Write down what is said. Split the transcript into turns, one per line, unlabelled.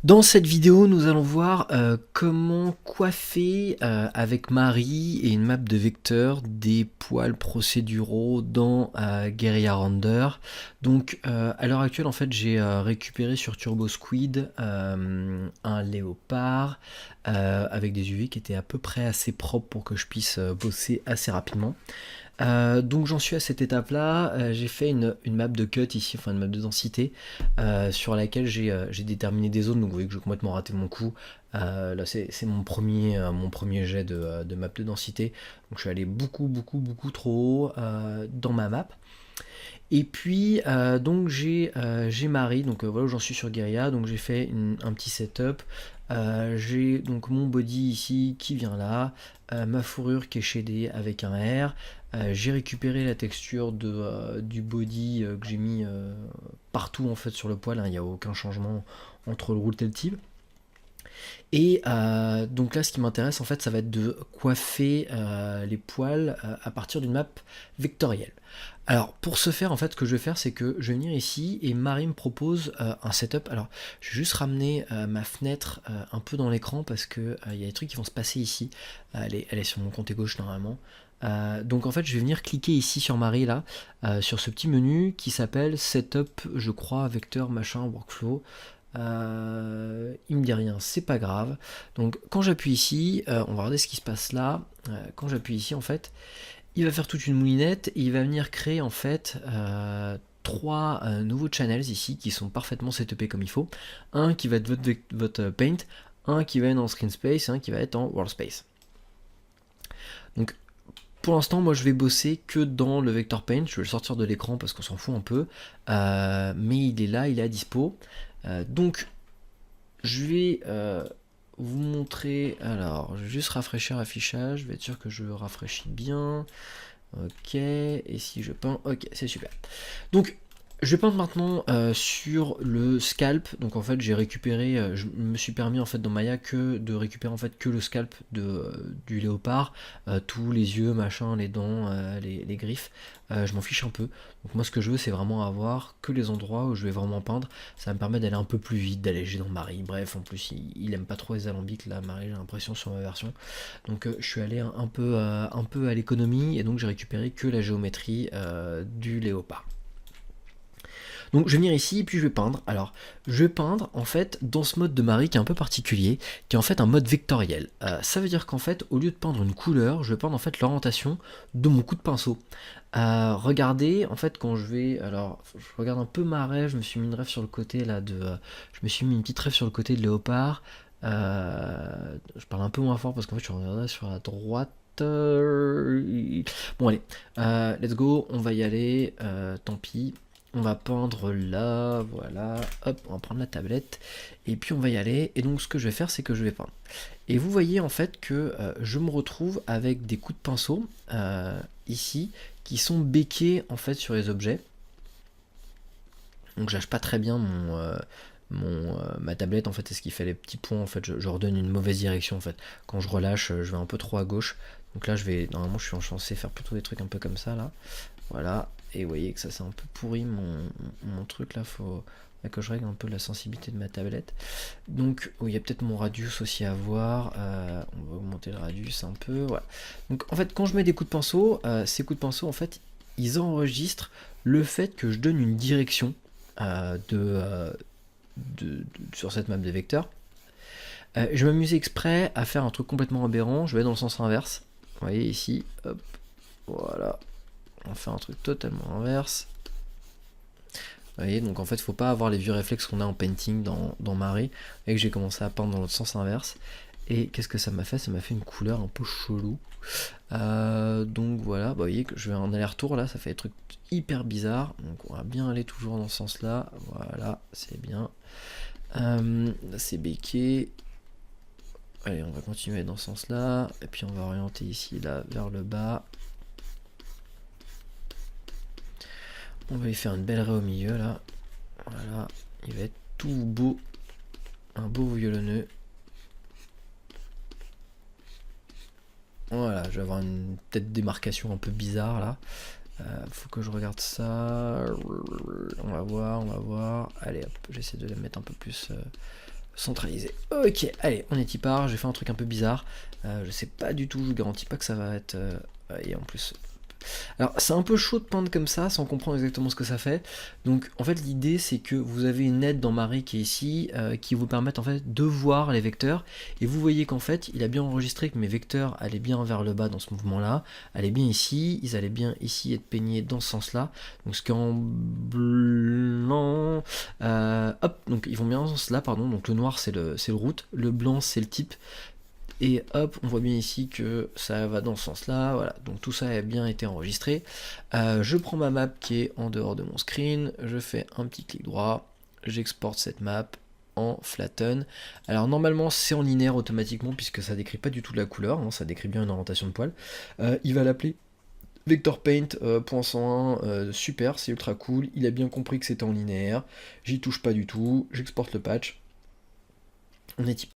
Dans cette vidéo, nous allons voir comment coiffer avec Marie et une map de vecteur des poils procéduraux dans Guerrilla Render. Donc à l'heure actuelle, en fait, j'ai récupéré sur Turbo Squid un léopard avec des UV qui étaient à peu près assez propres pour que je puisse bosser assez rapidement. Donc j'en suis à cette étape là, j'ai fait une map de cut ici, enfin une map de densité sur laquelle j'ai déterminé des zones, donc vous voyez que j'ai complètement raté mon coup. Là c'est mon premier jet de map de densité, donc je suis allé beaucoup trop haut dans ma map. Et puis donc j'ai Marie, donc voilà où j'en suis sur Guerilla, donc j'ai fait un petit setup. J'ai donc mon body ici qui vient là, ma fourrure qui est shadée avec un R. J'ai récupéré la texture du body que j'ai mis partout en fait sur le poil, hein. Il n'y a aucun changement entre le roule et le type. Et donc là, ce qui m'intéresse en fait, ça va être de coiffer les poils à partir d'une map vectorielle. Alors pour ce faire, en fait, ce que je vais faire, c'est que je vais venir ici et Marie me propose un setup. Alors je vais juste ramener ma fenêtre un peu dans l'écran parce que il y a des trucs qui vont se passer ici. Elle est sur mon côté gauche normalement. Donc en fait, je vais venir cliquer ici sur Marie là, sur ce petit menu qui s'appelle Setup, je crois, vecteur machin workflow. Il me dit rien, c'est pas grave. Donc quand j'appuie ici, on va regarder ce qui se passe là. Quand j'appuie ici, en fait, il va faire toute une moulinette et il va venir créer en fait trois nouveaux channels ici qui sont parfaitement setupés comme il faut. Un qui va être votre paint, un qui va être en screen space et un qui va être en world space. Donc pour l'instant, moi je vais bosser que dans le vector paint. Je vais le sortir de l'écran parce qu'on s'en fout un peu, mais il est là, il est à dispo. Donc je vais vous montrer. Alors je vais juste rafraîchir l'affichage, je vais être sûr que je rafraîchis bien. Ok, et si je peins, ok, c'est super. Donc je vais peindre maintenant sur le scalp. Donc en fait j'ai récupéré, je me suis permis en fait dans Maya que de récupérer en fait que le scalp du léopard, tous les yeux, machin, les dents, les griffes. Je m'en fiche un peu. Donc moi ce que je veux c'est vraiment avoir que les endroits où je vais vraiment peindre. Ça me permet d'aller un peu plus vite, d'alléger dans Marie. Bref, en plus il aime pas trop les alambics là, Marie, j'ai l'impression sur ma version. Donc je suis allé un peu à l'économie et donc j'ai récupéré que la géométrie du léopard. Donc je vais venir ici et puis je vais peindre. Alors je vais peindre en fait dans ce mode de Marie qui est un peu particulier, qui est en fait un mode vectoriel. Ça veut dire qu'en fait au lieu de peindre une couleur, je vais peindre en fait l'orientation de mon coup de pinceau. Regardez en fait quand je vais, alors je regarde un peu ma rêve, je me suis mis une rêve sur le côté là je me suis mis une petite rêve sur le côté de léopard. Je parle un peu moins fort parce qu'en fait je regarde sur la droite. Bon allez, let's go, on va y aller, tant pis. On va peindre là, voilà, hop, on va prendre la tablette, et puis on va y aller, et donc ce que je vais faire, c'est que je vais peindre. Et vous voyez en fait que je me retrouve avec des coups de pinceau, ici, qui sont béqués en fait sur les objets. Donc j'âche pas très bien ma tablette en fait, est ce qui fait les petits points, en fait, je redonne une mauvaise direction en fait. Quand je relâche, je vais un peu trop à gauche, donc là normalement je suis censé faire plutôt des trucs un peu comme ça là, voilà. Et vous voyez que ça c'est un peu pourri mon truc là, faut que je règle un peu la sensibilité de ma tablette. Donc il y a peut-être mon radius aussi à voir, on va augmenter le radius un peu, voilà. Donc en fait quand je mets des coups de pinceau, ces coups de pinceau en fait ils enregistrent le fait que je donne une direction sur cette map de vecteurs. Je m'amuse exprès à faire un truc complètement aberrant, je vais dans le sens inverse. Vous voyez ici, hop, voilà. On fait un truc totalement inverse. Vous voyez, donc en fait, faut pas avoir les vieux réflexes qu'on a en painting dans Marie. Et que j'ai commencé à peindre dans l'autre sens inverse. Et qu'est-ce que ça m'a fait? Ça m'a fait une couleur un peu chelou. Donc voilà, bah, vous voyez que je vais en aller-retour là, ça fait des trucs hyper bizarres. Donc on va bien aller toujours dans ce sens-là. Voilà, c'est bien. C'est béqué. Allez, on va continuer dans ce sens-là. Et puis on va orienter ici, là, vers le bas. On va lui faire une belle raie au milieu là. Voilà, il va être tout beau. Un beau violonneux. Voilà, je vais avoir une petite démarcation un peu bizarre là. Faut que je regarde ça. On va voir. Allez hop, j'essaie de la mettre un peu plus centralisé. Ok, allez, on est y part. J'ai fait un truc un peu bizarre. Je sais pas du tout, je vous garantis pas que ça va être... et en plus... Alors, c'est un peu chaud de peindre comme ça, sans comprendre exactement ce que ça fait. Donc, en fait, l'idée, c'est que vous avez une aide dans Marie qui est ici, qui vous permet en fait de voir les vecteurs. Et vous voyez qu'en fait, il a bien enregistré que mes vecteurs allaient bien vers le bas dans ce mouvement-là, allaient bien ici, ils allaient bien ici être peignés dans ce sens-là. Donc, ce qui est en blanc, hop, donc ils vont bien dans ce sens-là, pardon. Donc, le noir, c'est le route, le blanc, c'est le type. Et hop, on voit bien ici que ça va dans ce sens-là, voilà, donc tout ça a bien été enregistré. Je prends ma map qui est en dehors de mon screen, je fais un petit clic droit, j'exporte cette map en flatten. Alors normalement c'est en linéaire automatiquement puisque ça décrit pas du tout la couleur, hein, ça décrit bien une orientation de poil. Il va l'appeler Vector Paint .101, super, c'est ultra cool, il a bien compris que c'était en linéaire, j'y touche pas du tout, j'exporte le patch, on est